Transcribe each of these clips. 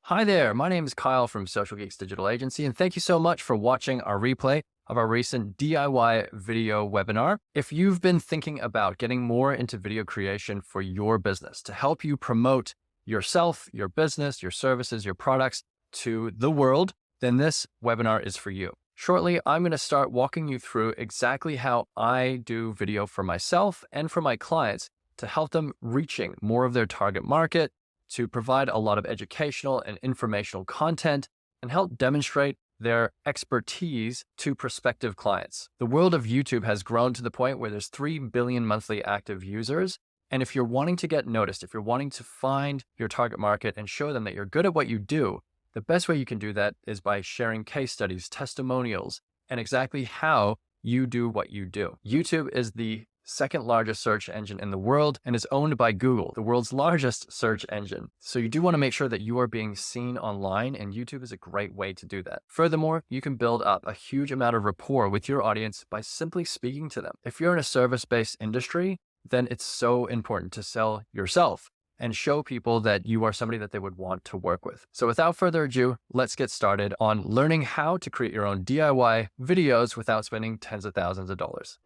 Hi there, my name is Kyle from Social Geeks Digital Agency, and thank you so much for watching our replay of our recent DIY video webinar. If you've been thinking about getting more into video creation for your business to help you promote yourself, your business, your services, your products to the world, then this webinar is for you. Shortly, I'm going to start walking you through exactly how I do video for myself and for my clients to help them reaching more of their target market, to provide a lot of educational and informational content and help demonstrate their expertise to prospective clients. The world of YouTube has grown to the point where there's 3 billion monthly active users. And if you're wanting to get noticed, if you're wanting to find your target market and show them that you're good at what you do, the best way you can do that is by sharing case studies, testimonials, and exactly how you do what you do. YouTube is the second largest search engine in the world and is owned by Google, the world's largest search engine. So you do want to make sure that you are being seen online, and YouTube is a great way to do that. Furthermore, you can build up a huge amount of rapport with your audience by simply speaking to them. If you're in a service-based industry, then it's so important to sell yourself and show people that you are somebody that they would want to work with. So without further ado, let's get started on learning how to create your own DIY videos without spending tens of thousands of dollars.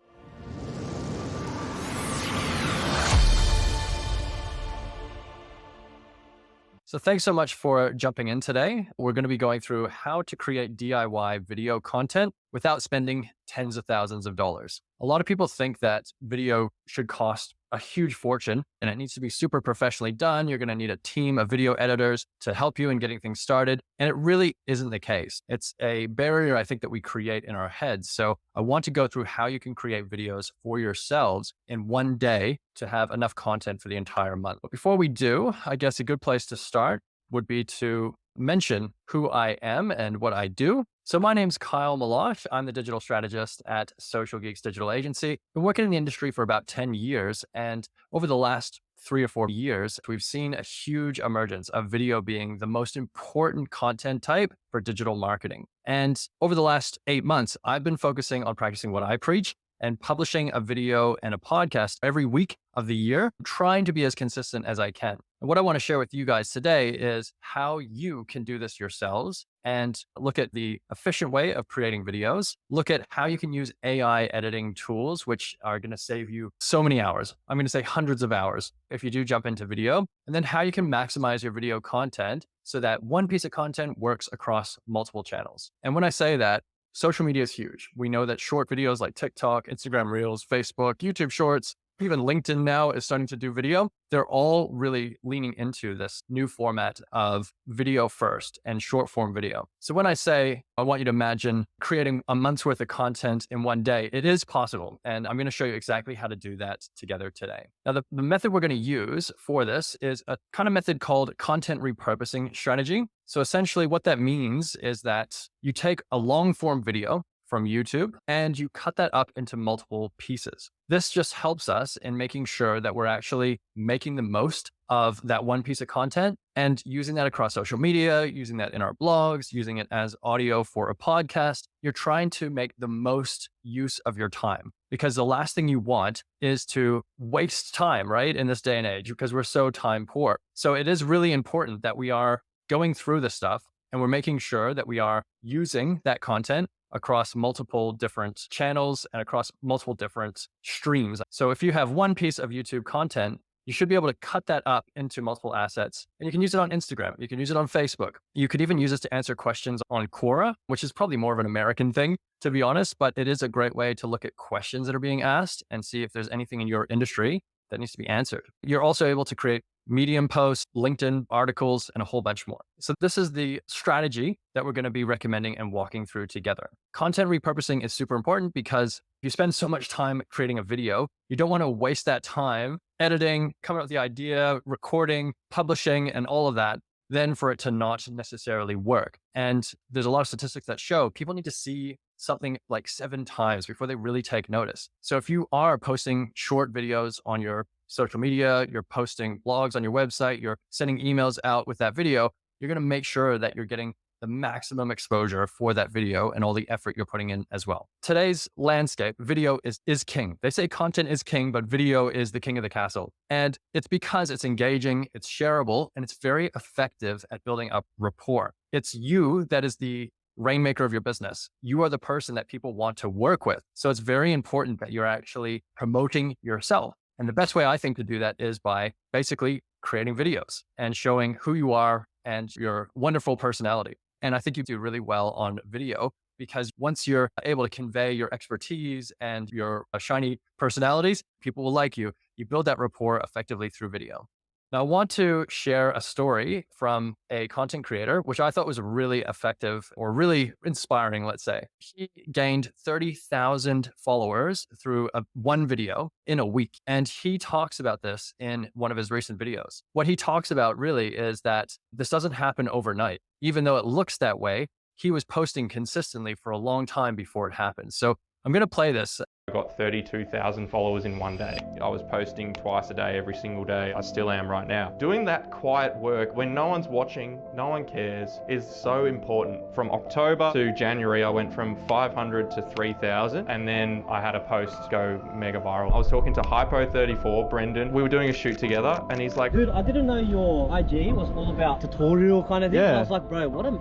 So thanks so much for jumping in today. We're going to be going through how to create DIY video content without spending tens of thousands of dollars. A lot of people think that video should cost a huge fortune and it needs to be super professionally done. You're going to need a team of video editors to help you in getting things started. And it really isn't the case. It's a barrier, I think, that we create in our heads. So I want to go through how you can create videos for yourselves in one day to have enough content for the entire month. But before we do, I guess a good place to start would be to mention who I am and what I do. So my name's Kyle Meloche. I'm the digital strategist at Social Geeks Digital Agency. Been working in the industry for about 10 years. And over the last 3 or 4 years, we've seen a huge emergence of video being the most important content type for digital marketing. And over the last 8 months, I've been focusing on practicing what I preach and publishing a video and a podcast every week of the year, trying to be as consistent as I can. And what I want to share with you guys today is how you can do this yourselves and look at the efficient way of creating videos, look at how you can use AI editing tools, which are going to save you so many hours. I'm going to say hundreds of hours if you do jump into video, and then how you can maximize your video content so that one piece of content works across multiple channels. And when I say that, social media is huge. We know that short videos like TikTok, Instagram Reels, Facebook, YouTube Shorts, even LinkedIn now is starting to do video. They're all really leaning into this new format of video first and short form video. So when I say, I want you to imagine creating a month's worth of content in one day, it is possible. And I'm going to show you exactly how to do that together today. Now, the method we're going to use for this is a kind of method called content repurposing strategy. So essentially what that means is that you take a long form video from YouTube and you cut that up into multiple pieces. This just helps us in making sure that we're actually making the most of that one piece of content and using that across social media, using that in our blogs, using it as audio for a podcast. You're trying to make the most use of your time because the last thing you want is to waste time, right? In this day and age, because we're so time poor. So it is really important that we are going through this stuff and we're making sure that we are using that content across multiple different channels and across multiple different streams. So if you have one piece of YouTube content, you should be able to cut that up into multiple assets. And you can use it on Instagram. You can use it on Facebook. You could even use this to answer questions on Quora, which is probably more of an American thing, to be honest, but it is a great way to look at questions that are being asked and see if there's anything in your industry that needs to be answered. You're also able to create Medium posts, LinkedIn articles, and a whole bunch more. So this is the strategy that we're going to be recommending and walking through together. Content repurposing is super important because if you spend so much time creating a video, you don't want to waste that time editing, coming up with the idea, recording, publishing, and all of that, then for it to not necessarily work. And there's a lot of statistics that show people need to see something like 7 times before they really take notice. So if you are posting short videos on your social media, you're posting blogs on your website, you're sending emails out with that video, you're going to make sure that you're getting the maximum exposure for that video and all the effort you're putting in as well. Today's landscape, video is king. They say content is king, but video is the king of the castle. And it's because it's engaging, it's shareable, and it's very effective at building up rapport. It's you that is the rainmaker of your business. You are the person that people want to work with. So it's very important that you're actually promoting yourself. And the best way I think to do that is by basically creating videos and showing who you are and your wonderful personality. And I think you do really well on video because once you're able to convey your expertise and your shiny personalities, people will like you. You build that rapport effectively through video. Now, I want to share a story from a content creator, which I thought was really effective or really inspiring, let's say. He gained 30,000 followers through one video in a week. And he talks about this in one of his recent videos. What he talks about really is that this doesn't happen overnight. Even though it looks that way, he was posting consistently for a long time before it happened. So I'm going to play this. I got 32,000 followers in one day. I was posting twice a day, every single day. I still am right now. Doing that quiet work when no one's watching, no one cares, is so important. From October to January, I went from 500 to 3,000, and then I had a post go mega viral. I was talking to Hypo34, Brendan. We were doing a shoot together, and he's like, dude, I didn't know your IG was all about tutorial kind of thing. Yeah. I was like, bro, what a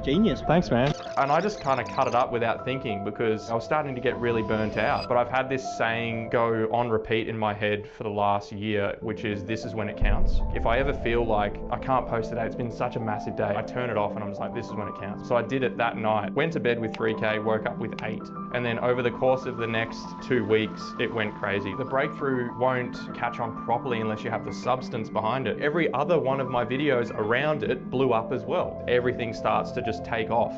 genius. Thanks, man. And I just kind of cut it up without thinking because I was starting to get really burnt out. But I've had this saying go on repeat in my head for the last year, which is, this is when it counts. If I ever feel like I can't post today, it's been such a massive day, I turn it off and I'm just like, this is when it counts. So I did it that night, went to bed with 3K, woke up with 8. And then over the course of the next 2 weeks, it went crazy. The breakthrough won't catch on properly unless you have the substance behind it. Every other one of my videos around it blew up as well. Everything starts to just take off.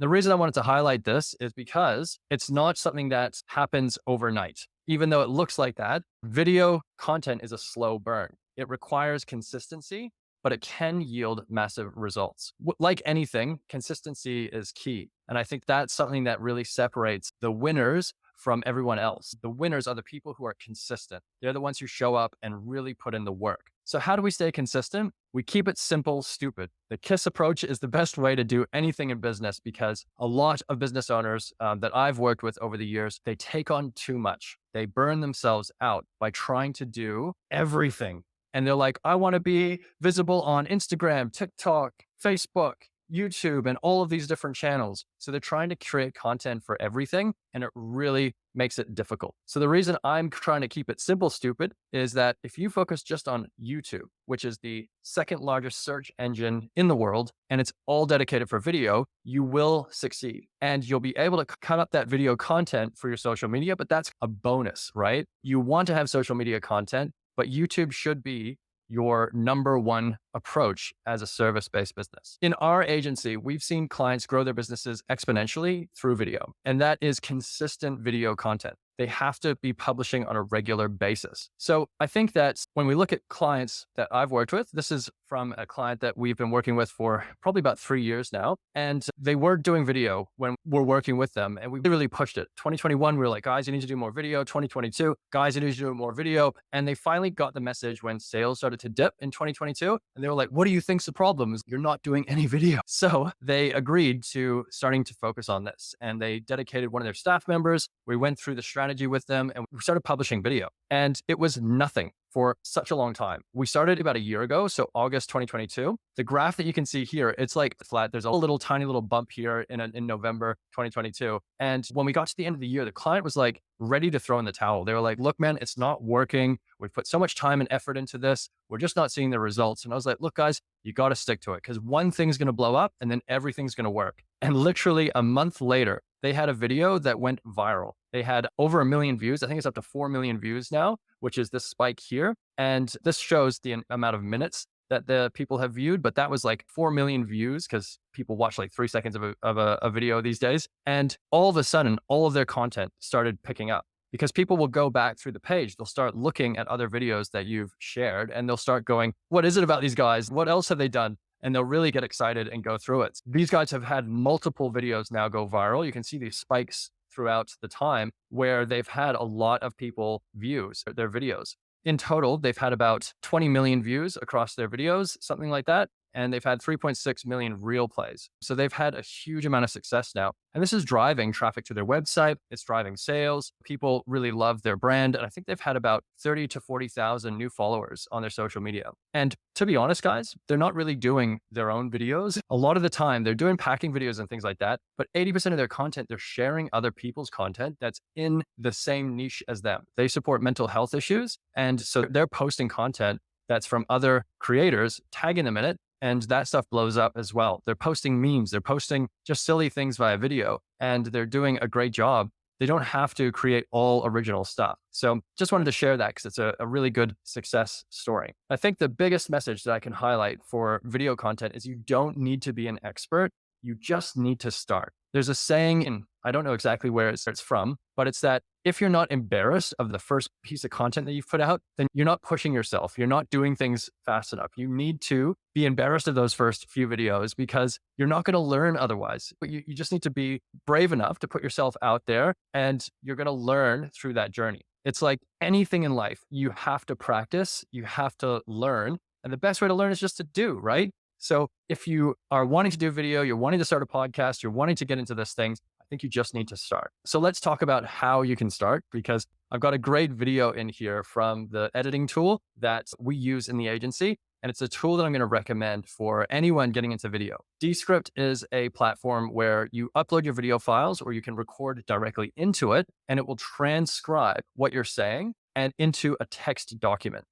The reason I wanted to highlight this is because it's not something that happens overnight. Even though it looks like that, video content is a slow burn. It requires consistency, but it can yield massive results. Like anything, consistency is key. And I think that's something that really separates the winners from everyone else. The winners are the people who are consistent. They're the ones who show up and really put in the work. So how do we stay consistent? We keep it simple, stupid. The KISS approach is the best way to do anything in business because a lot of business owners that I've worked with over the years, they take on too much. They burn themselves out by trying to do everything. And they're like, I want to be visible on Instagram, TikTok, Facebook, YouTube, and all of these different channels. So they're trying to create content for everything, and it really makes it difficult. So the reason I'm trying to keep it simple, stupid, is that if you focus just on YouTube, which is the second largest search engine in the world, and it's all dedicated for video, you will succeed. And you'll be able to cut up that video content for your social media, but that's a bonus, right? You want to have social media content, but YouTube should be your number one approach as a service-based business. In our agency, we've seen clients grow their businesses exponentially through video, and that is consistent video content. They have to be publishing on a regular basis. So I think that when we look at clients that I've worked with, this is from a client that we've been working with for probably about 3 years now. And they were doing video when we're working with them. And we really pushed it. 2021, we were like, guys, you need to do more video. 2022, guys, you need to do more video. And they finally got the message when sales started to dip in 2022. And they were like, what do you think's the problem? You're not doing any video. So they agreed to starting to focus on this. And they dedicated one of their staff members. We went through the strategy with them and we started publishing video. And it was nothing for such a long time. We started about a year ago, so August 2022. The graph that you can see here, it's like flat. There's a little tiny little bump here in November 2022. And when we got to the end of the year, the client was like ready to throw in the towel. They were like, look, man, it's not working. We've put so much time and effort into this. We're just not seeing the results. And I was like, look, guys, you got to stick to it because one thing's going to blow up and then everything's going to work. And literally a month later, they had a video that went viral. They had over 1 million views. I think it's up to 4 million views now, which is this spike here. And this shows the amount of minutes that the people have viewed, but that was like 4 million views because people watch like 3 seconds of a video these days. And all of a sudden, all of their content started picking up because people will go back through the page. They'll start looking at other videos that you've shared and they'll start going, what is it about these guys? What else have they done? And they'll really get excited and go through it. These guys have had multiple videos now go viral. You can see these spikes throughout the time where they've had a lot of people views their videos. In total, they've had about 20 million views across their videos, something like that. and they've had 3.6 million real plays. So they've had a huge amount of success now. And this is driving traffic to their website. It's driving sales. People really love their brand. And I think they've had about 30 to 40,000 new followers on their social media. And to be honest, guys, they're not really doing their own videos. A lot of the time, they're doing packing videos and things like that. But 80% of their content, they're sharing other people's content that's in the same niche as them. They support mental health issues. And so they're posting content that's from other creators, tagging them in it. And that stuff blows up as well. They're posting memes. They're posting just silly things via video. And they're doing a great job. They don't have to create all original stuff. So just wanted to share that because it's a really good success story. I think the biggest message that I can highlight for video content is you don't need to be an expert. You just need to start. There's a saying, and I don't know exactly where it's from, but it's that if you're not embarrassed of the first piece of content that you've put out, then you're not pushing yourself. You're not doing things fast enough. You need to be embarrassed of those first few videos because you're not going to learn otherwise. But you just need to be brave enough to put yourself out there, and you're going to learn through that journey. It's like anything in life. You have to practice. You have to learn. And the best way to learn is just to do, right? So if you are wanting to do video, you're wanting to start a podcast, you're wanting to get into these things, I think you just need to start. So let's talk about how you can start, because I've got a great video in here from the editing tool that we use in the agency. And it's a tool that I'm going to recommend for anyone getting into video. Descript is a platform where you upload your video files, or you can record directly into it, and it will transcribe what you're saying and into a text document.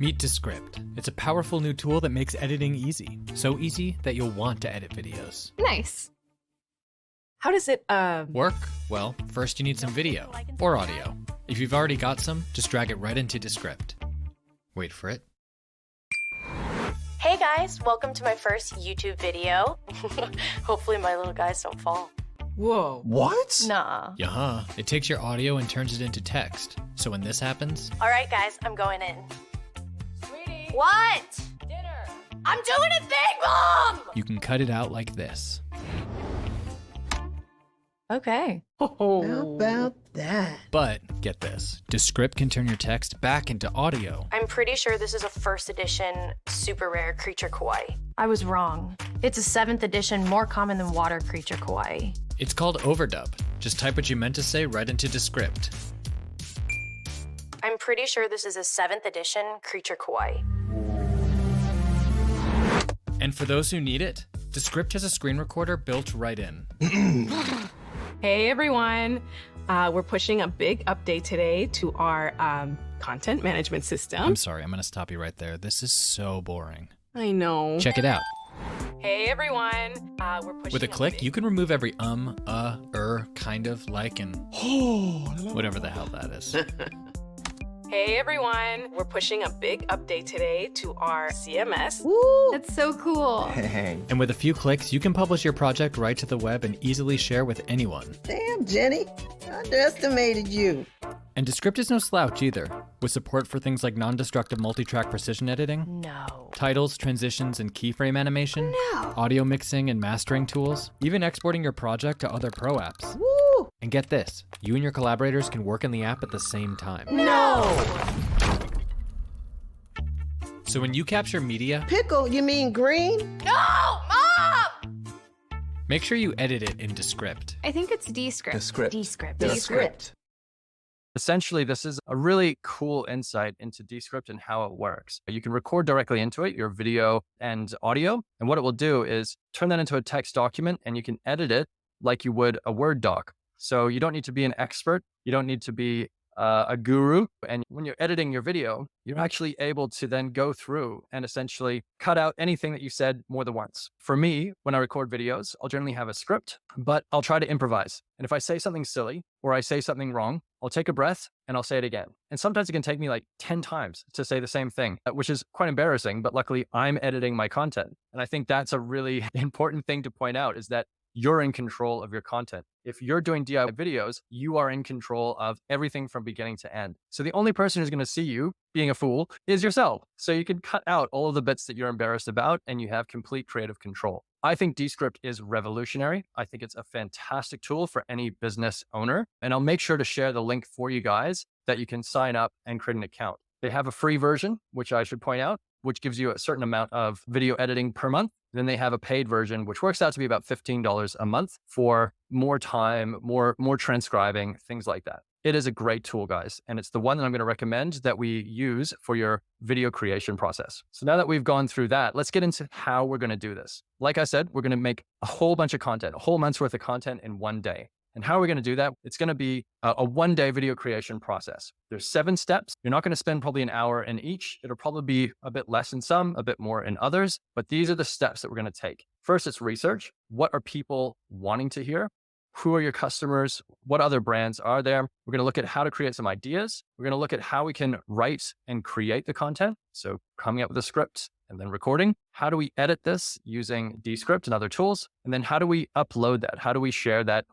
Meet Descript. It's a powerful new tool that makes editing easy. So easy that you'll want to edit videos. Nice. How does it, Work? Well, first you need some video or audio. If you've already got some, just drag it right into Descript. Wait for it. Hey guys, welcome to my first YouTube video. Hopefully my little guys don't fall. Whoa. What? Nah. Yeah, it takes your audio and turns it into text. So when this happens, All right guys, I'm going in. Sweetie. What? Dinner. I'm doing it big, Mom! you can cut it out like this. Okay. Oh. How about that? But get this, Descript can turn your text back into audio. I'm pretty sure this is a first edition super rare creature kawaii. I was wrong. It's a 7th edition, more common than water creature kawaii. It's called overdub. Just type what you meant to say right into Descript. I'm pretty sure this is a 7th edition creature kawaii. And for those who need it, Descript has a screen recorder built right in. Hey everyone. We're pushing a big update today to our content management system. I'm sorry, I'm gonna stop you right there. This is so boring. I know. Check it out. Hey everyone. We're pushing With a click, you can remove every kind of, like, and whatever the hell that is. Hey everyone. We're pushing a big update today to our CMS. Woo! That's so cool. Dang. And with a few clicks, you can publish your project right to the web and easily share with anyone. Damn, Jenny. I underestimated you. And Descript is no slouch either, with support for things like non-destructive multi-track precision editing, No. titles, transitions, and keyframe animation, audio mixing and mastering tools, even exporting your project to other pro apps. Woo! And get this, you and your collaborators can work in the app at the same time. No! So when you capture media, Pickle, you mean green? No! Mom! make sure you edit it in Descript. I think it's Descript. Descript. Descript. Descript. Essentially, this is a really cool insight into Descript and how it works. You can record directly into it, your video and audio. And what it will do is turn that into a text document, and you can edit it like you would a Word doc. So you don't need to be an expert. You don't need to be a guru. And when you're editing your video, you're actually able to then go through and essentially cut out anything that you said more than once. For me, when I record videos, I'll generally have a script, but I'll try to improvise. And if I say something silly or I say something wrong, I'll take a breath and I'll say it again. And sometimes it can take me like 10 times to say the same thing, which is quite embarrassing, but luckily I'm editing my content. And I think that's a really important thing to point out, is that you're in control of your content. If you're doing DIY videos, you are in control of everything from beginning to end. So the only person who's going to see you being a fool is yourself. So you can cut out all of the bits that you're embarrassed about, and you have complete creative control. I think Descript is revolutionary. I think it's a fantastic tool for any business owner. And I'll make sure to share the link for you guys that you can sign up and create an account. They have a free version, which I should point out, which gives you a certain amount of video editing per month. Then they have a paid version, which works out to be about $15 a month for more time, more transcribing, things like that. It is a great tool, guys. And it's the one that I'm going to recommend that we use for your video creation process. So now that we've gone through that, let's get into how we're going to do this. Like I said, we're going to make a whole bunch of content, a whole month's worth of content in one day. And how are we going to do that? It's going to be a one-day video creation process. There's 7 steps. You're not going to spend probably an hour in each. It'll probably be a bit less in some, a bit more in others. But these are the steps that we're going to take. First, it's research. What are people wanting to hear? Who are your customers? What other brands are there? We're going to look at how to create some ideas. We're going to look at how we can write and create the content. So coming up with a script and then recording. How do we edit this using Descript and other tools? And then how do we upload that? How do we share that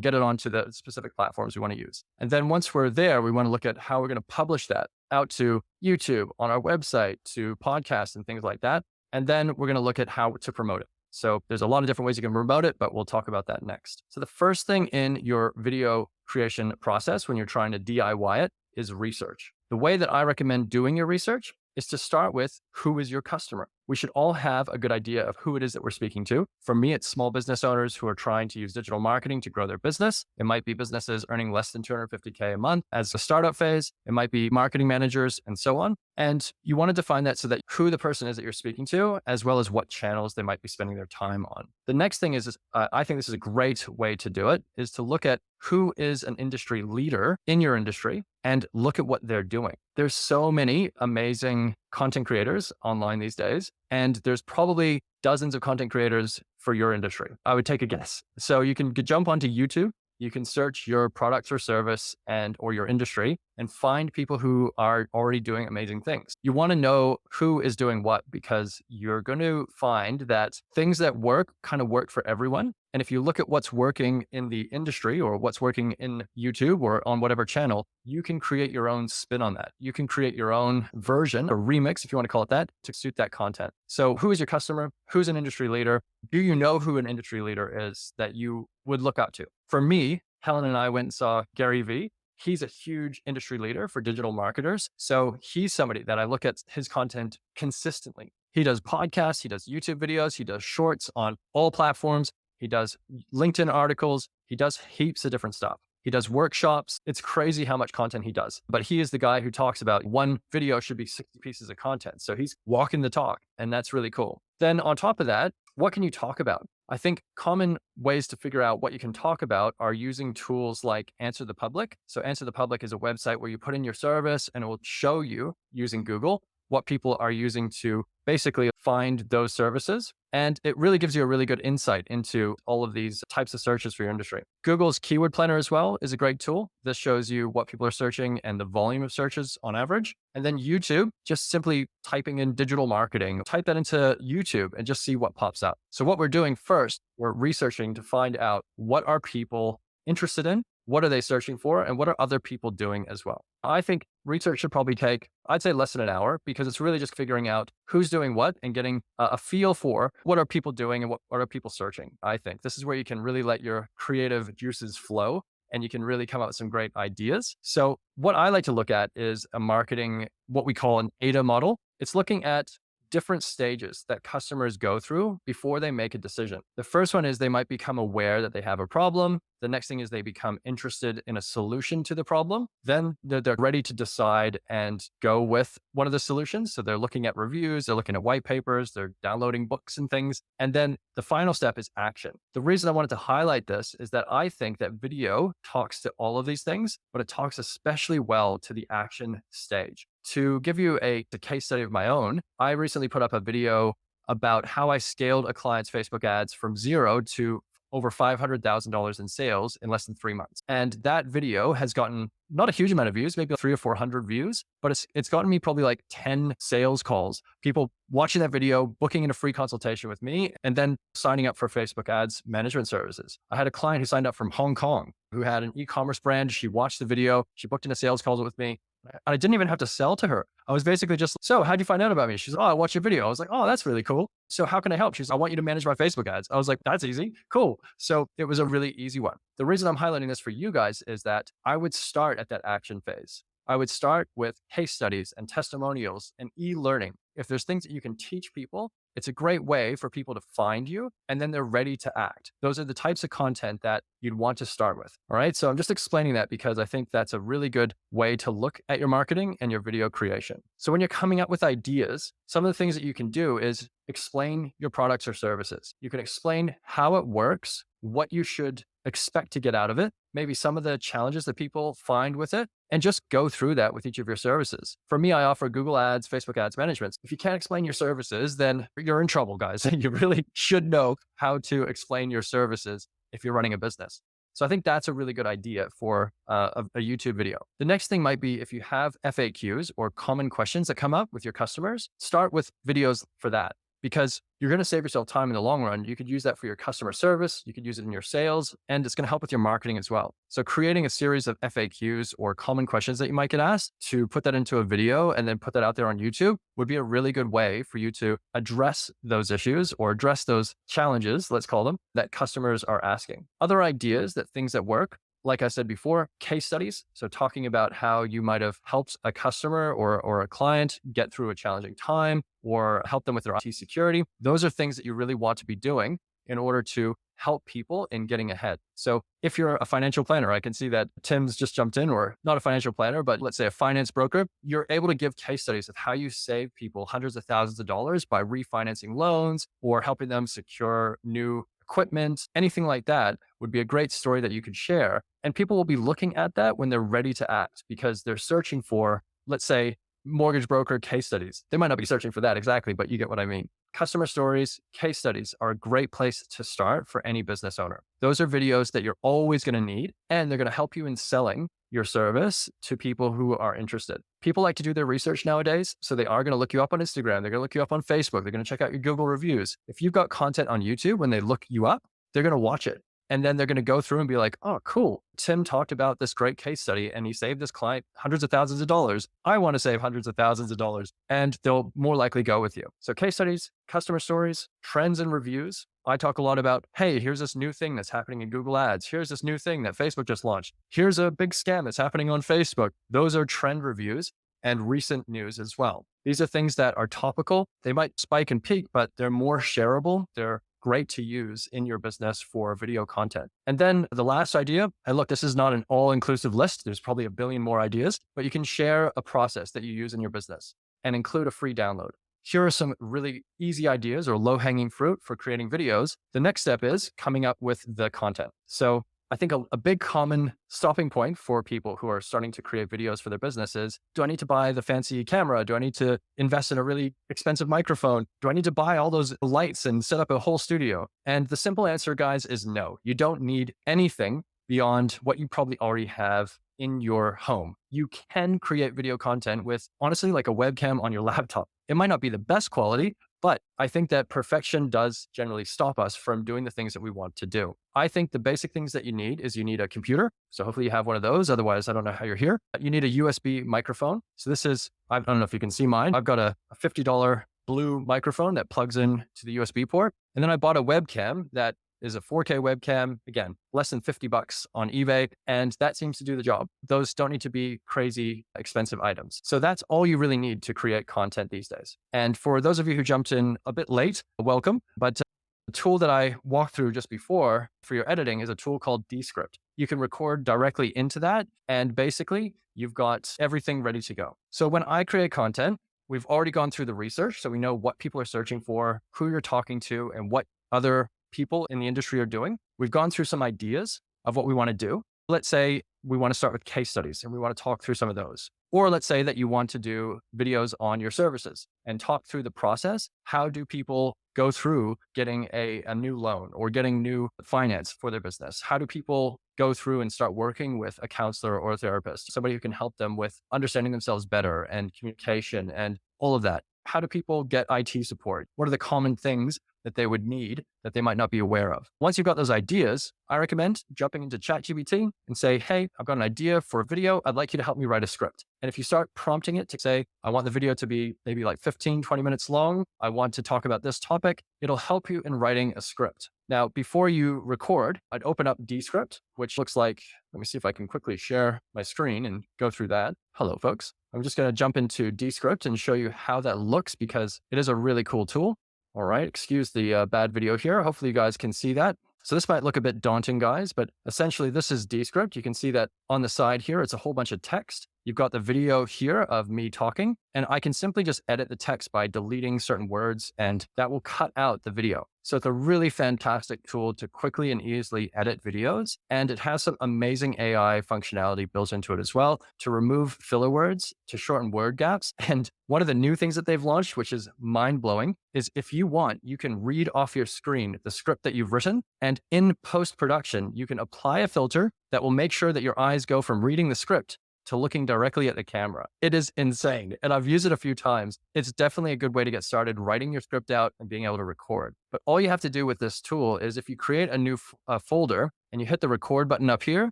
get it onto the specific platforms we want to use? And then once we're there, we want to look at how we're going to publish that out to YouTube, on our website, to podcasts and things like that. And then we're going to look at how to promote it. So there's a lot of different ways you can promote it, but we'll talk about that next. So the first thing in your video creation process when you're trying to DIY it is research. The way that I recommend doing your research is to start with, who is your customer? We should all have a good idea of who it is that we're speaking to. For me, it's small business owners who are trying to use digital marketing to grow their business. It might be businesses earning less than $250K a month as a startup phase. It might be marketing managers and so on. And you want to define that so that who the person is that you're speaking to, as well as what channels they might be spending their time on. The next thing is I think this is a great way to do it, is to look at who is an industry leader in your industry and look at what they're doing. There's so many amazing content creators online these days, and there's probably dozens of content creators for your industry. I would take a guess. So you can jump onto YouTube. You can search your products or service or your industry and find people who are already doing amazing things. You want to know who is doing what, because you're going to find that things that work kind of work for everyone. And if you look at what's working in the industry or what's working in YouTube or on whatever channel, you can create your own spin on that. You can create your own version or remix, if you want to call it that, to suit that content. So who is your customer? Who's an industry leader? Do you know who an industry leader is that you would look up to? For me, Helen and I went and saw Gary Vee. He's a huge industry leader for digital marketers. So he's somebody that I look at his content consistently. He does podcasts, he does YouTube videos, he does shorts on all platforms. He does LinkedIn articles. He does heaps of different stuff. He does workshops. It's crazy how much content he does. But he is the guy who talks about one video should be 60 pieces of content. So he's walking the talk, and that's really cool. Then on top of that, what can you talk about? I think common ways to figure out what you can talk about are using tools like Answer the Public. So Answer the Public is a website where you put in your service and it will show you using Google what people are using to basically find those services. And it really gives you a really good insight into all of these types of searches for your industry. Google's Keyword Planner as well is a great tool. This shows you what people are searching and the volume of searches on average. And then YouTube, just simply typing in digital marketing, type that into YouTube and just see what pops up. So what we're doing first, we're researching to find out what are people interested in, what are they searching for, and what are other people doing as well. I think research should probably take, I'd say, less than an hour, because it's really just figuring out who's doing what and getting a feel for what are people doing and what are people searching. I think this is where you can really let your creative juices flow and you can really come up with some great ideas. So what I like to look at is a marketing, what we call an AIDA model. It's looking at different stages that customers go through before they make a decision. The first one is they might become aware that they have a problem. The next thing is they become interested in a solution to the problem. Then they're ready to decide and go with one of the solutions. So they're looking at reviews, they're looking at white papers, they're downloading books and things. And then the final step is action. The reason I wanted to highlight this is that I think that video talks to all of these things, but it talks especially well to the action stage. To give you a case study of my own, I recently put up a video about how I scaled a client's Facebook ads from zero to over $500,000 in sales in less than 3 months. And that video has gotten not a huge amount of views, maybe 300 or 400 views, but it's gotten me probably like 10 sales calls, people watching that video, booking in a free consultation with me, and then signing up for Facebook ads management services. I had a client who signed up from Hong Kong who had an e-commerce brand. She watched the video, she booked in a sales call with me. I didn't even have to sell to her. I was basically just, so how'd you find out about me? She's, oh, I watched your video. I was like, oh, that's really cool. So how can I help? She's, I want you to manage my Facebook ads. I was like, that's easy. Cool. So it was a really easy one. The reason I'm highlighting this for you guys is that I would start at that action phase. I would start with case studies and testimonials and e-learning. If there's things that you can teach people, it's a great way for people to find you and then they're ready to act. Those are the types of content that you'd want to start with. All right. So I'm just explaining that because I think that's a really good way to look at your marketing and your video creation. So when you're coming up with ideas, some of the things that you can do is explain your products or services. You can explain how it works, what you should expect to get out of it, maybe some of the challenges that people find with it, and just go through that with each of your services. For me, I offer Google Ads, Facebook Ads Management. If you can't explain your services, then you're in trouble, guys. You really should know how to explain your services if you're running a business. So I think that's a really good idea for a YouTube video. The next thing might be if you have FAQs or common questions that come up with your customers, start with videos for that. Because you're going to save yourself time in the long run. You could use that for your customer service. You could use it in your sales, and it's going to help with your marketing as well. So creating a series of FAQs or common questions that you might get asked to put that into a video and then put that out there on YouTube would be a really good way for you to address those issues or address those challenges, let's call them, that customers are asking. Other ideas that things that work, like I said before, case studies. So talking about how you might have helped a customer or a client get through a challenging time or help them with their IT security. Those are things that you really want to be doing in order to help people in getting ahead. So if you're a financial planner, I can see that Tim's just jumped in, or not a financial planner, but let's say a finance broker, you're able to give case studies of how you save people hundreds of thousands of dollars by refinancing loans or helping them secure new equipment, anything like that would be a great story that you could share. And people will be looking at that when they're ready to act because they're searching for, let's say, mortgage broker case studies. They might not be searching for that exactly, but you get what I mean. Customer stories, case studies are a great place to start for any business owner. Those are videos that you're always going to need, and they're going to help you in selling your service to people who are interested. People like to do their research nowadays, so they are going to look you up on Instagram. They're going to look you up on Facebook. They're going to check out your Google reviews. If you've got content on YouTube, when they look you up, they're going to watch it. And then they're going to go through and be like, oh, cool. Tim talked about this great case study and he saved this client hundreds of thousands of dollars. I want to save hundreds of thousands of dollars. And they'll more likely go with you. So case studies, customer stories, trends and reviews. I talk a lot about, hey, here's this new thing that's happening in Google Ads. Here's this new thing that Facebook just launched. Here's a big scam that's happening on Facebook. Those are trend reviews and recent news as well. These are things that are topical. They might spike and peak, but they're more shareable. They're great to use in your business for video content. And then the last idea, and look, this is not an all-inclusive list. There's probably a billion more ideas, but you can share a process that you use in your business and include a free download. Here are some really easy ideas or low-hanging fruit for creating videos. The next step is coming up with the content. So I think a big common stopping point for people who are starting to create videos for their business is, do I need to buy the fancy camera? Do I need to invest in a really expensive microphone? Do I need to buy all those lights and set up a whole studio? And the simple answer, guys, is no. You don't need anything beyond what you probably already have in your home. You can create video content with, honestly, like a webcam on your laptop. It might not be the best quality, but I think that perfection does generally stop us from doing the things that we want to do. I think the basic things that you need is you need a computer. So hopefully you have one of those. Otherwise, I don't know how you're here. You need a USB microphone. So this is, I don't know if you can see mine. I've got a $50 blue microphone that plugs in to the USB port. And then I bought a webcam that is a 4K webcam, again, less than $50 on eBay, and that seems to do the job. Those don't need to be crazy expensive items. So that's all you really need to create content these days. And for those of you who jumped in a bit late, welcome. But the tool that I walked through just before for your editing is a tool called Descript. You can record directly into that, and basically you've got everything ready to go. So when I create content, we've already gone through the research, so we know what people are searching for, who you're talking to, and what other people in the industry are doing. We've gone through some ideas of what we want to do. Let's say we want to start with case studies and we want to talk through some of those. Or let's say that you want to do videos on your services and talk through the process. How do people go through getting a new loan or getting new finance for their business? How do people go through and start working with a counselor or a therapist, somebody who can help them with understanding themselves better and communication and all of that? How do people get IT support? What are the common things that they would need that they might not be aware of? Once you've got those ideas, I recommend jumping into ChatGBT and say, hey, I've got an idea for a video. I'd like you to help me write a script. And if you start prompting it to say, I want the video to be maybe like 15, 20 minutes long. I want to talk about this topic. It'll help you in writing a script. Now, before you record, I'd open up Descript, which looks like, let me see if I can quickly share my screen and go through that. Hello, folks. I'm just going to jump into Descript and show you how that looks because it is a really cool tool. All right, excuse the bad video here. Hopefully you guys can see that. So this might look a bit daunting, guys, but essentially this is Descript. You can see that on the side here, it's a whole bunch of text. You've got the video here of me talking, and I can simply just edit the text by deleting certain words, and that will cut out the video. So it's a really fantastic tool to quickly and easily edit videos, and it has some amazing AI functionality built into it as well to remove filler words, to shorten word gaps. And one of the new things that they've launched, which is mind-blowing, is if you want, you can read off your screen the script that you've written, and in post-production, you can apply a filter that will make sure that your eyes go from reading the script to looking directly at the camera. It is insane. And I've used it a few times. It's definitely a good way to get started writing your script out and being able to record. But all you have to do with this tool is if you create a new folder and you hit the record button up here,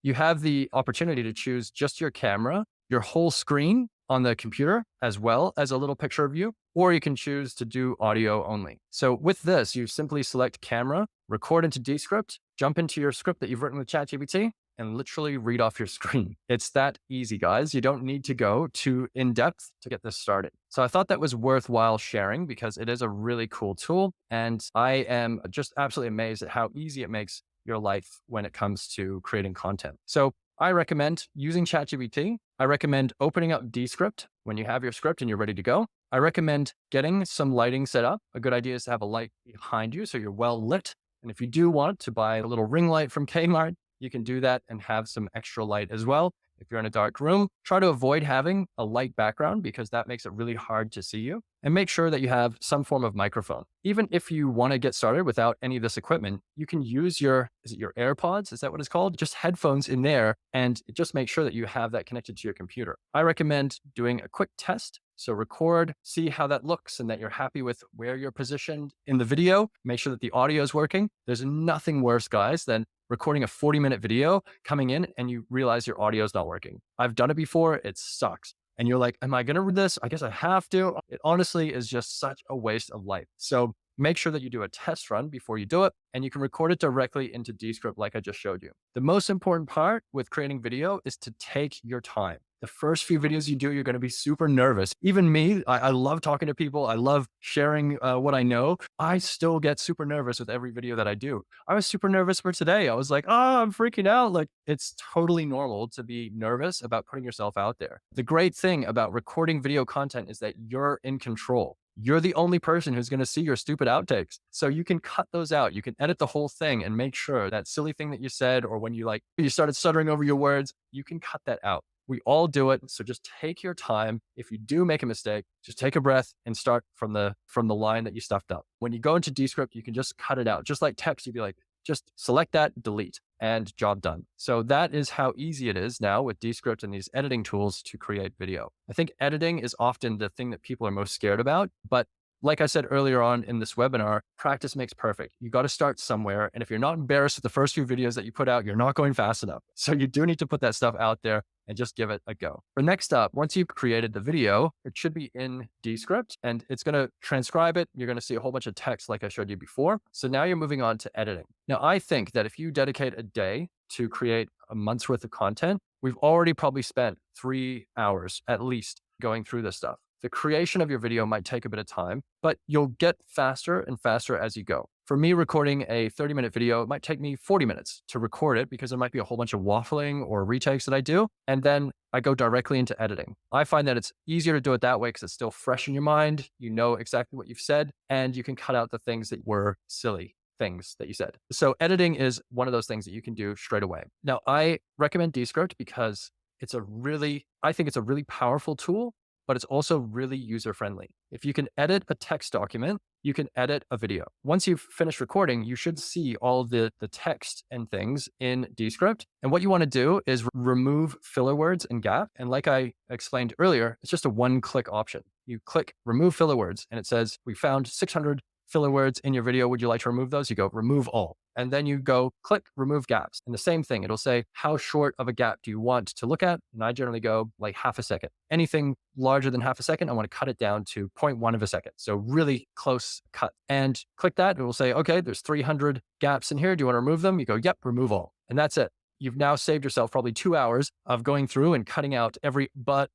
you have the opportunity to choose just your camera, your whole screen on the computer, as well as a little picture of you, or you can choose to do audio only. So with this, you simply select camera, record into Descript, jump into your script that you've written with ChatGPT, and literally read off your screen. It's that easy, guys. You don't need to go too in-depth to get this started. So I thought that was worthwhile sharing because it is a really cool tool. And I am just absolutely amazed at how easy it makes your life when it comes to creating content. So I recommend using ChatGPT. I recommend opening up Descript when you have your script and you're ready to go. I recommend getting some lighting set up. A good idea is to have a light behind you so you're well lit. And if you do want to buy a little ring light from Kmart, you can do that and have some extra light as well. If you're in a dark room, try to avoid having a light background because that makes it really hard to see you. And make sure that you have some form of microphone. Even if you want to get started without any of this equipment, you can use your AirPods? Is that what it's called? Just headphones in there and just make sure that you have that connected to your computer. I recommend doing a quick test. So record, see how that looks and that you're happy with where you're positioned in the video. Make sure that the audio is working. There's nothing worse, guys, than recording a 40-minute video, coming in and you realize your audio is not working. I've done it before. It sucks. And you're like, am I going to read this? I guess I have to. It honestly is just such a waste of life. So make sure that you do a test run before you do it, and you can record it directly into Descript like I just showed you. The most important part with creating video is to take your time. The first few videos you do, you're going to be super nervous. Even me, I love talking to people. I love sharing what I know. I still get super nervous with every video that I do. I was super nervous for today. I was like, oh, I'm freaking out. Like, it's totally normal to be nervous about putting yourself out there. The great thing about recording video content is that you're in control. You're the only person who's going to see your stupid outtakes. So you can cut those out. You can edit the whole thing and make sure that silly thing that you said, or when you started stuttering over your words, you can cut that out. We all do it. So just take your time. If you do make a mistake, just take a breath and start from the line that you stuffed up. When you go into Descript, you can just cut it out. Just like text, you'd be like, just select that, delete, and job done. So that is how easy it is now with Descript and these editing tools to create video. I think editing is often the thing that people are most scared about, but like I said earlier on in this webinar, practice makes perfect. You got to start somewhere. And if you're not embarrassed with the first few videos that you put out, you're not going fast enough. So you do need to put that stuff out there and just give it a go. For next up, once you've created the video, it should be in Descript and it's going to transcribe it. You're going to see a whole bunch of text like I showed you before. So now you're moving on to editing. Now, I think that if you dedicate a day to create a month's worth of content, we've already probably spent 3 hours at least going through this stuff. The creation of your video might take a bit of time, but you'll get faster and faster as you go. For me, recording a 30-minute video, it might take me 40 minutes to record it because there might be a whole bunch of waffling or retakes that I do. And then I go directly into editing. I find that it's easier to do it that way because it's still fresh in your mind. You know exactly what you've said, and you can cut out the things that were silly things that you said. So editing is one of those things that you can do straight away. Now, I recommend Descript because I think it's a really powerful tool, but it's also really user-friendly. If you can edit a text document, you can edit a video. Once you've finished recording, you should see all of the text and things in Descript. And what you want to do is remove filler words and gap. And like I explained earlier, it's just a one-click option. You click remove filler words and it says, we found 600 filler words in your video. Would you like to remove those? You go remove all. And then you go click remove gaps. And the same thing, it'll say, how short of a gap do you want to look at? And I generally go like half a second. Anything larger than half a second, I want to cut it down to 0.1 of a second. So really close cut. And click that. It will say, okay, there's 300 gaps in here. Do you want to remove them? You go, yep, remove all. And that's it. You've now saved yourself probably 2 hours of going through and cutting out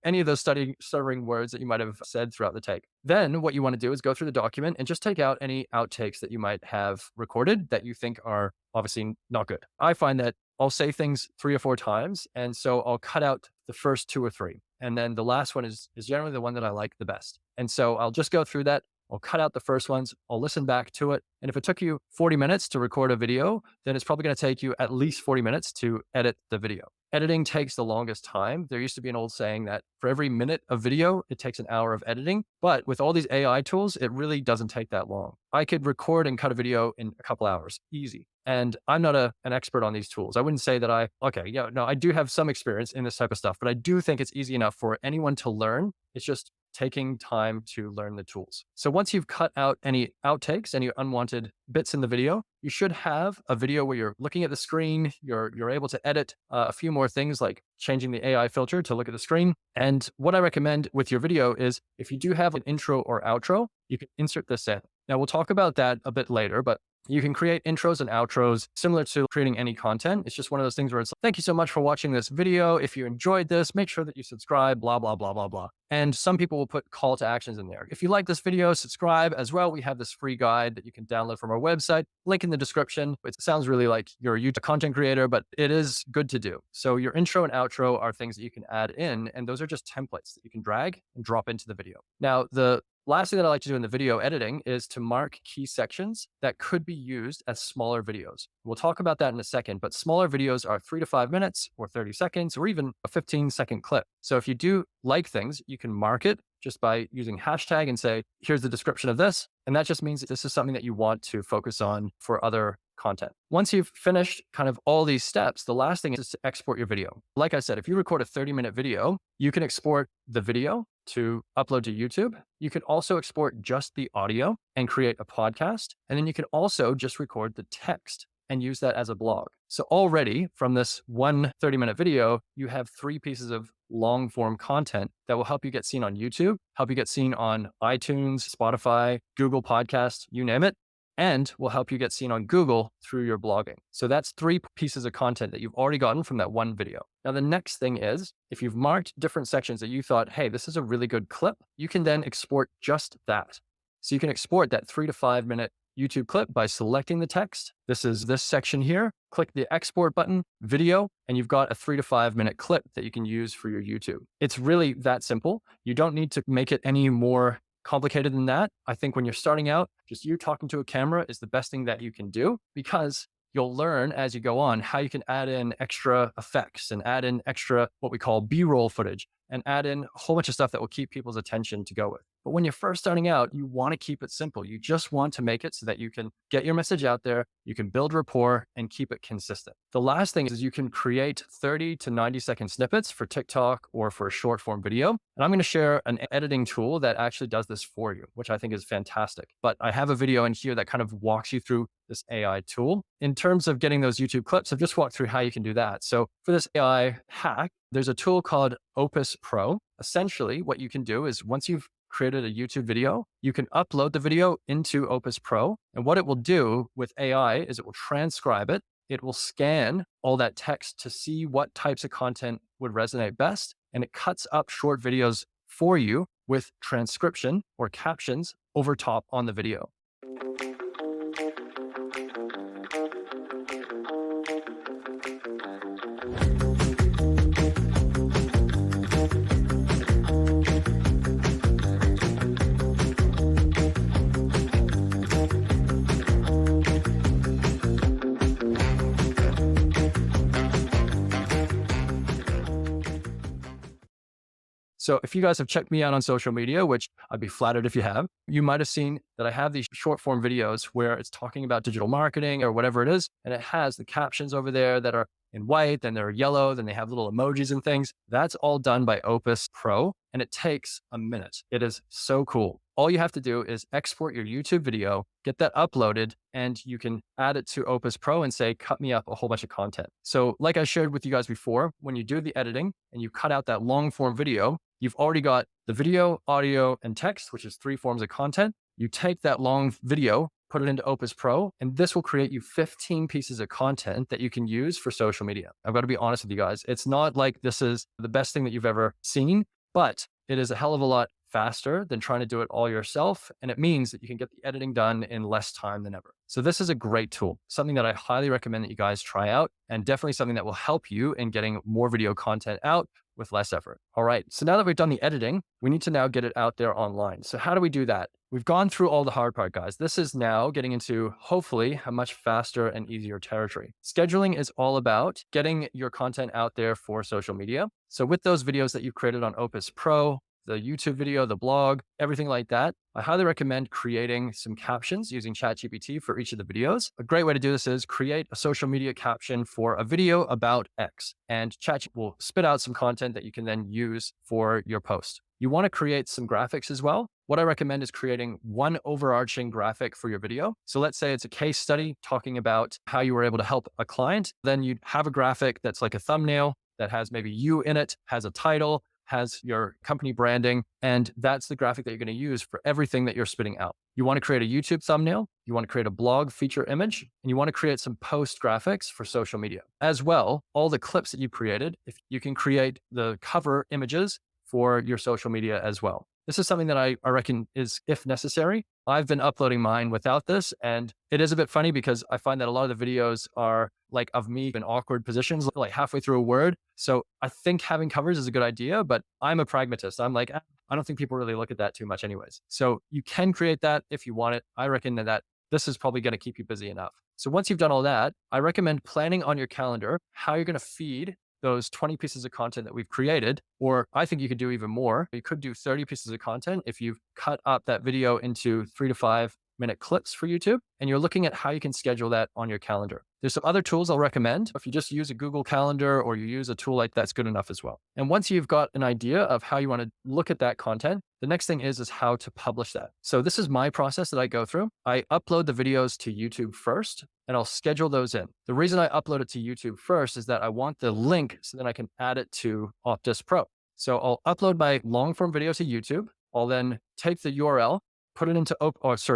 any of those stuttering words that you might have said throughout the take. Then what you want to do is go through the document and just take out any outtakes that you might have recorded that you think are obviously not good. I find that I'll say things 3 or 4 times. And so I'll cut out the first 2 or 3. And then the last one is generally the one that I like the best. And so I'll just go through that. I'll cut out the first ones. I'll listen back to it. And if it took you 40 minutes to record a video, then it's probably going to take you at least 40 minutes to edit the video. Editing takes the longest time. There used to be an old saying that for every minute of video, it takes an hour of editing. But with all these AI tools, it really doesn't take that long. I could record and cut a video in a couple hours, easy. And I'm not an expert on these tools. I wouldn't say that I do have some experience in this type of stuff, but I do think it's easy enough for anyone to learn. It's just taking time to learn the tools. So once you've cut out any outtakes, any unwanted bits in the video, you should have a video where you're looking at the screen, you're able to edit a few more things like changing the AI filter to look at the screen. And what I recommend with your video is if you do have an intro or outro, you can insert this in. Now we'll talk about that a bit later, but you can create intros and outros similar to creating any content. It's just one of those things where it's like, thank you so much for watching this video. If you enjoyed this, make sure that you subscribe, blah, blah, blah, blah, blah. And some people will put call to actions in there. If you like this video, subscribe as well. We have this free guide that you can download from our website, link in the description. It sounds really like you're a YouTube content creator, but it is good to do. So your intro and outro are things that you can add in, and those are just templates that you can drag and drop into the video. Now, the last thing that I like to do in the video editing is to mark key sections that could be used as smaller videos. We'll talk about that in a second, but smaller videos are 3 to 5 minutes or 30 seconds or even a 15-second clip. So if you do like things, you can mark it just by using hashtag and say, here's the description of this. And that just means that this is something that you want to focus on for other content. Once you've finished kind of all these steps, the last thing is to export your video. Like I said, if you record a 30-minute video, you can export the video to upload to YouTube. You can also export just the audio and create a podcast. And then you can also just record the text and use that as a blog. So already from this one 30-minute video, you have 3 pieces of long form content that will help you get seen on YouTube, help you get seen on iTunes, Spotify, Google Podcasts, you name it, and will help you get seen on Google through your blogging. So that's 3 pieces of content that you've already gotten from that one video. Now, the next thing is, if you've marked different sections that you thought, hey, this is a really good clip, you can then export just that. So you can export that 3 to 5 minute YouTube clip by selecting the text. This is this section here. Click the export button, video, and you've got a 3 to 5 minute clip that you can use for your YouTube. It's really that simple. You don't need to make it any more complicated than that. I think when you're starting out, just you talking to a camera is the best thing that you can do, because you'll learn as you go on how you can add in extra effects and add in extra what we call B-roll footage and add in a whole bunch of stuff that will keep people's attention to go with. But when you're first starting out, you want to keep it simple. You just want to make it so that you can get your message out there, you can build rapport and keep it consistent. The last thing is you can create 30 to 90-second snippets for TikTok or for a short form video. And I'm going to share an editing tool that actually does this for you, which I think is fantastic. But I have a video in here that kind of walks you through this AI tool. In terms of getting those YouTube clips, I've just walked through how you can do that. So for this AI hack, there's a tool called Opus Pro. Essentially, what you can do is once you've created a YouTube video, you can upload the video into Opus Pro. And what it will do with AI is it will transcribe it. It will scan all that text to see what types of content would resonate best. And it cuts up short videos for you with transcription or captions over top on the video. So if you guys have checked me out on social media, which I'd be flattered if you have, you might have seen that I have these short form videos where it's talking about digital marketing or whatever it is. And it has the captions over there that are in white, then they're yellow, then they have little emojis and things. That's all done by Opus Pro. And it takes a minute. It is so cool. All you have to do is export your YouTube video, get that uploaded, and you can add it to Opus Pro and say, cut me up a whole bunch of content. So like I shared with you guys before, when you do the editing and you cut out that long form video, you've already got the video, audio, and text, which is 3 forms of content. You take that long video, put it into Opus Pro, and this will create you 15 pieces of content that you can use for social media. I've got to be honest with you guys. It's not like this is the best thing that you've ever seen, but it is a hell of a lot faster than trying to do it all yourself. And it means that you can get the editing done in less time than ever. So this is a great tool, something that I highly recommend that you guys try out, and definitely something that will help you in getting more video content out with less effort. All right, so now that we've done the editing, we need to now get it out there online. So how do we do that? We've gone through all the hard part, guys. This is now getting into, hopefully, a much faster and easier territory. Scheduling is all about getting your content out there for social media. So with those videos that you've created on Opus Pro, the YouTube video, the blog, everything like that, I highly recommend creating some captions using ChatGPT for each of the videos. A great way to do this is create a social media caption for a video about X, and ChatGPT will spit out some content that you can then use for your post. You want to create some graphics as well. What I recommend is creating one overarching graphic for your video. So let's say it's a case study talking about how you were able to help a client. Then you'd have a graphic that's like a thumbnail that has maybe you in it, has a title, has your company branding, and that's the graphic that you're going to use for everything that you're spitting out. You want to create a YouTube thumbnail, you want to create a blog feature image, and you want to create some post graphics for social media. As well, all the clips that you created, if you can create the cover images for your social media as well. This is something that I reckon is, if necessary. I've been uploading mine without this, and it is a bit funny because I find that a lot of the videos are like of me in awkward positions, like halfway through a word. So I think having covers is a good idea, but I'm a pragmatist. I'm like, I don't think people really look at that too much anyways. So you can create that if you want it. I reckon that this is probably going to keep you busy enough. So once you've done all that, I recommend planning on your calendar how you're going to feed those 20 pieces of content that we've created, or I think you could do even more. You could do 30 pieces of content if you've cut up that video into 3 to 5 minute clips for YouTube, and you're looking at how you can schedule that on your calendar. There's some other tools I'll recommend. If you just use a Google Calendar or you use a tool like that's good enough as well. And once you've got an idea of how you want to look at that content, the next thing is how to publish that. So this is my process that I go through. I upload the videos to YouTube first, and I'll schedule those in. The reason I upload it to YouTube first is that I want the link so then I can add it to Opus Pro. So I'll upload my long form video to YouTube. I'll then take the URL, put it into,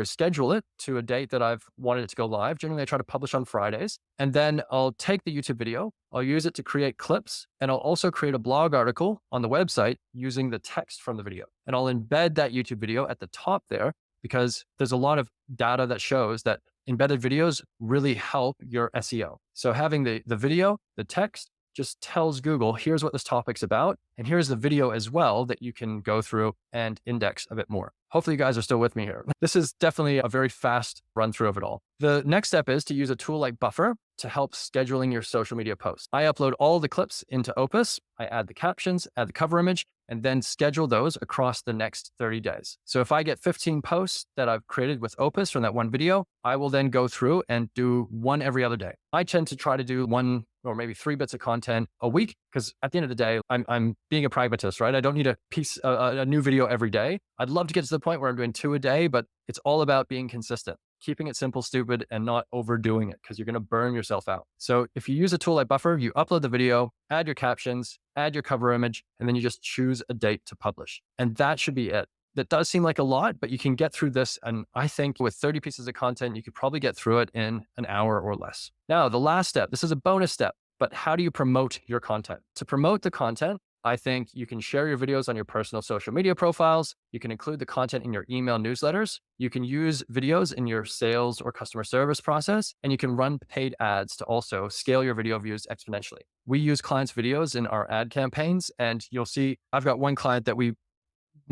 schedule it to a date that I've wanted it to go live. Generally, I try to publish on Fridays. And then I'll take the YouTube video, I'll use it to create clips, and I'll also create a blog article on the website using the text from the video. And I'll embed that YouTube video at the top there because there's a lot of data that shows that embedded videos really help your SEO. So having the video, the text, just tells Google, here's what this topic's about, and here's the video as well that you can go through and index a bit more. Hopefully you guys are still with me here. This is definitely a very fast run through of it all. The next step is to use a tool like Buffer to help scheduling your social media posts. I upload all the clips into Opus, I add the captions, add the cover image, and then schedule those across the next 30 days. So if I get 15 posts that I've created with Opus from that one video, I will then go through and do one every other day. I tend to try to do 1 or maybe 3 bits of content a week, because at the end of the day, I'm being a pragmatist, right? I don't need a new video every day. I'd love to get to the point where I'm doing 2 a day, but it's all about being consistent, keeping it simple, stupid, and not overdoing it, because you're going to burn yourself out. So if you use a tool like Buffer, you upload the video, add your captions, add your cover image, and then you just choose a date to publish. And that should be it. That does seem like a lot, but you can get through this. And I think with 30 pieces of content, you could probably get through it in an hour or less. Now, the last step, this is a bonus step, but how do you promote your content? To promote the content, I think you can share your videos on your personal social media profiles. You can include the content in your email newsletters. You can use videos in your sales or customer service process, and you can run paid ads to also scale your video views exponentially. We use clients' videos in our ad campaigns, and you'll see I've got one client that we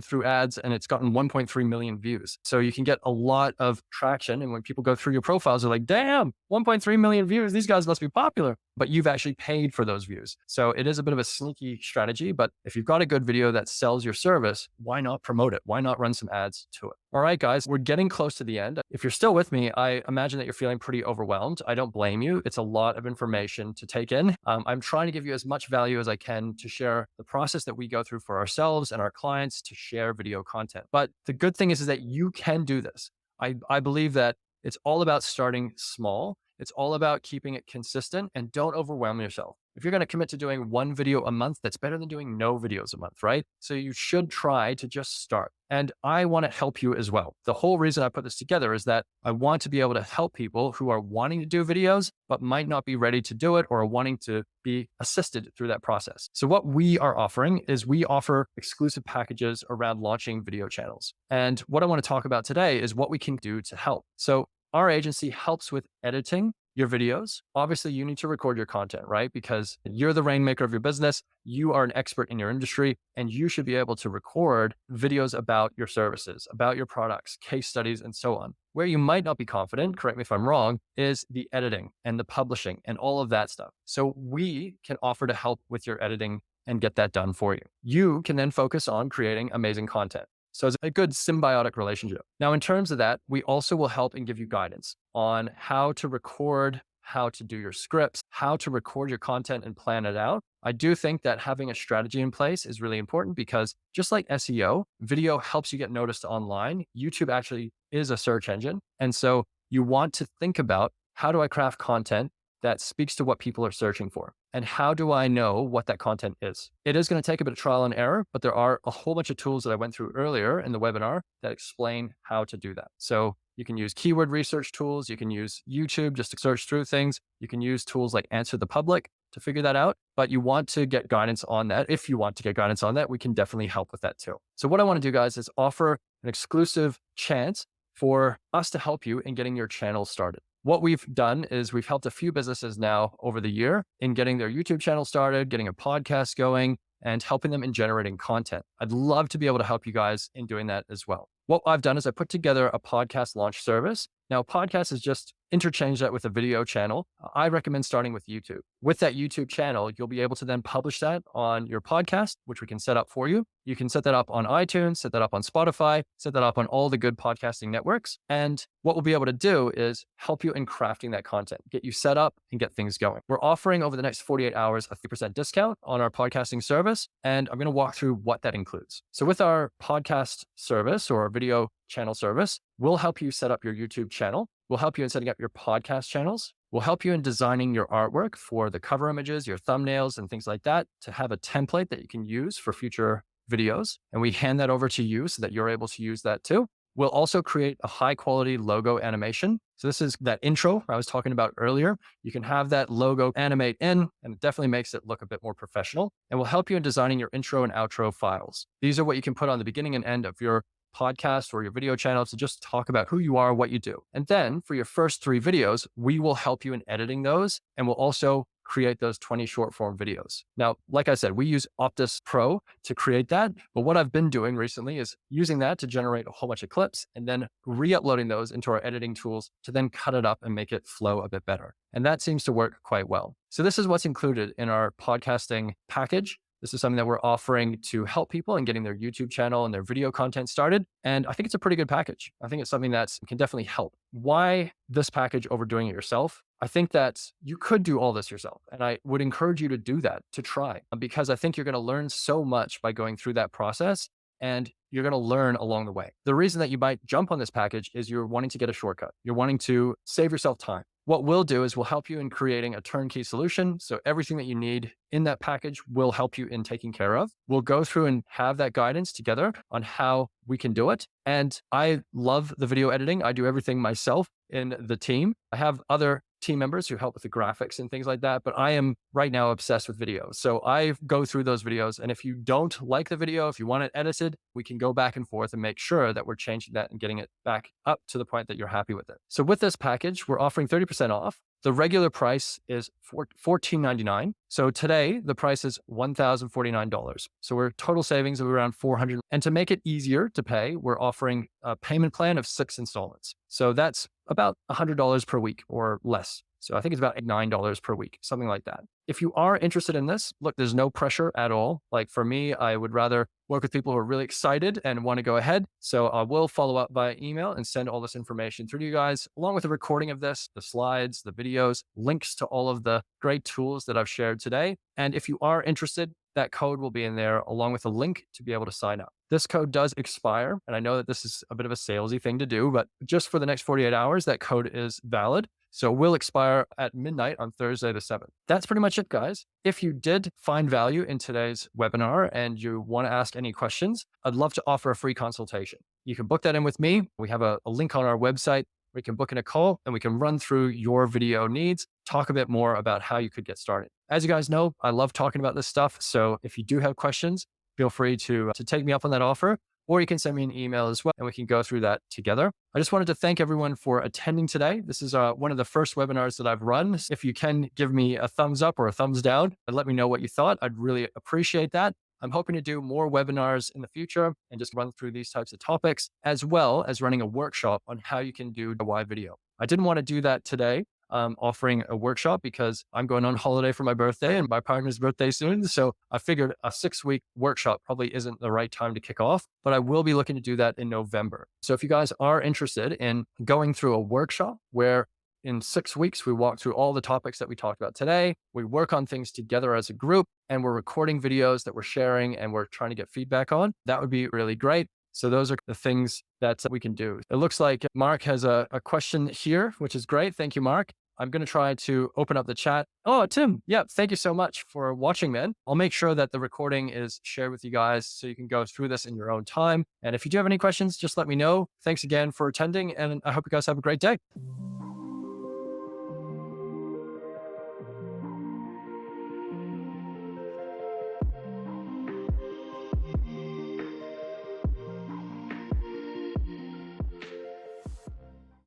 through ads and it's gotten 1.3 million views. So you can get a lot of traction. And when people go through your profiles, they're like, damn, 1.3 million views. These guys must be popular. but you've actually paid for those views. So it is a bit of a sneaky strategy, but if you've got a good video that sells your service, why not promote it? Why not run some ads to it? All right, guys, we're getting close to the end. If you're still with me, I imagine that you're feeling pretty overwhelmed. I don't blame you. It's a lot of information to take in. I'm trying to give you as much value as I can to share the process that we go through for ourselves and our clients to share video content. But the good thing is that you can do this. I believe that it's all about starting small. It's all about keeping it consistent, and don't overwhelm yourself. If you're going to commit to doing one video a month, that's better than doing no videos a month, right? So you should try to just start. And I want to help you as well. The whole reason I put this together is that I want to be able to help people who are wanting to do videos, but might not be ready to do it or are wanting to be assisted through that process. So what we are offering is we offer exclusive packages around launching video channels. And what I want to talk about today is what we can do to help. So our agency helps with editing your videos. Obviously, you need to record your content, right? Because you're the rainmaker of your business. You are an expert in your industry, and you should be able to record videos about your services, about your products, case studies, and so on. Where you might not be confident, correct me if I'm wrong, is the editing and the publishing and all of that stuff. So we can offer to help with your editing and get that done for you. You can then focus on creating amazing content. So it's a good symbiotic relationship. Now, in terms of that, we also will help and give you guidance on how to record, how to do your scripts, how to record your content and plan it out. I do think that having a strategy in place is really important because just like SEO, video helps you get noticed online. YouTube actually is a search engine. And so you want to think about, how do I craft content that speaks to what people are searching for? And how do I know what that content is? It is going to take a bit of trial and error, but there are a whole bunch of tools that I went through earlier in the webinar that explain how to do that. So you can use keyword research tools. You can use YouTube just to search through things. You can use tools like Answer the Public to figure that out, but you want to get guidance on that. If you want to get guidance on that, we can definitely help with that too. So what I want to do, guys, is offer an exclusive chance for us to help you in getting your channel started. What we've done is we've helped a few businesses now over the year in getting their YouTube channel started, getting a podcast going, and helping them in generating content. I'd love to be able to help you guys in doing that as well. What I've done is I put together a podcast launch service. Now, a podcast is just interchange that with a video channel. I recommend starting with YouTube. With that YouTube channel, you'll be able to then publish that on your podcast, which we can set up for you. You can set that up on iTunes, set that up on Spotify, set that up on all the good podcasting networks. And what we'll be able to do is help you in crafting that content, get you set up and get things going. We're offering over the next 48 hours a 3% discount on our podcasting service. And I'm going to walk through what that includes. So with our podcast service or video channel service, we'll help you set up your YouTube channel. We'll help you in setting up your podcast channels. We'll help you in designing your artwork for the cover images, your thumbnails, and things like that to have a template that you can use for future videos. And we hand that over to you so that you're able to use that too. We'll also create a high quality logo animation. So this is that intro I was talking about earlier. You can have that logo animate in, and it definitely makes it look a bit more professional. And we'll help you in designing your intro and outro files. These are what you can put on the beginning and end of your podcast or your video channel to just talk about who you are, what you do. And then for your first 3 videos, we will help you in editing those, and we'll also create those 20 short form videos. Now, like I said, we use Optus Pro to create that. But what I've been doing recently is using that to generate a whole bunch of clips and then re-uploading those into our editing tools to then cut it up and make it flow a bit better. And that seems to work quite well. So this is what's included in our podcasting package. This is something that we're offering to help people in getting their YouTube channel and their video content started. And I think it's a pretty good package. I think it's something that can definitely help. Why this package over doing it yourself? I think that you could do all this yourself. And I would encourage you to do that, to try, because I think you're going to learn so much by going through that process. And you're going to learn along the way. The reason that you might jump on this package is you're wanting to get a shortcut. You're wanting to save yourself time. What we'll do is we'll help you in creating a turnkey solution. So everything that you need in that package will help you in taking care of. We'll go through and have that guidance together on how we can do it. And I love the video editing. I do everything myself in the team. I have other team members who help with the graphics and things like that, but I am right now obsessed with videos. So I go through those videos, and if you don't like the video, if you want it edited, we can go back and forth and make sure that we're changing that and getting it back up to the point that you're happy with it. So with this package, we're offering 30% off. The regular price is $14.99. So today, the price is $1,049. So we're total savings of around $400. And to make it easier to pay, we're offering a payment plan of 6 installments. So that's about $100 per week or less. So I think it's about $9 per week, something like that. If you are interested in this, look, there's no pressure at all. Like for me, I would rather work with people who are really excited and want to go ahead. So I will follow up by email and send all this information through to you guys, along with a recording of this, the slides, the videos, links to all of the great tools that I've shared today. And if you are interested, that code will be in there along with a link to be able to sign up. This code does expire. And I know that this is a bit of a salesy thing to do, but just for the next 48 hours, that code is valid. So it will expire at midnight on Thursday the 7th. That's pretty much it, guys. If you did find value in today's webinar and you want to ask any questions, I'd love to offer a free consultation. You can book that in with me. We have a link on our website. We can book in a call and we can run through your video needs, talk a bit more about how you could get started. As you guys know, I love talking about this stuff. So if you do have questions, feel free to take me up on that offer, or you can send me an email as well and we can go through that together. I just wanted to thank everyone for attending today. This is one of the first webinars that I've run. If you can give me a thumbs up or a thumbs down and let me know what you thought, I'd really appreciate that. I'm hoping to do more webinars in the future and just run through these types of topics, as well as running a workshop on how you can do DIY video. I didn't want to do that today, offering a workshop because I'm going on holiday for my birthday and my partner's birthday soon. So I figured a 6-week workshop probably isn't the right time to kick off, but I will be looking to do that in November. So if you guys are interested in going through a workshop where in 6 weeks, we walk through all the topics that we talked about today. We work on things together as a group and we're recording videos that we're sharing and we're trying to get feedback on. That would be really great. So those are the things that we can do. It looks like Mark has a question here, which is great. Thank you, Mark. I'm going to try to open up the chat. Oh, Tim. Yeah. Thank you so much for watching, man. I'll make sure that the recording is shared with you guys so you can go through this in your own time. And if you do have any questions, just let me know. Thanks again for attending. And I hope you guys have a great day.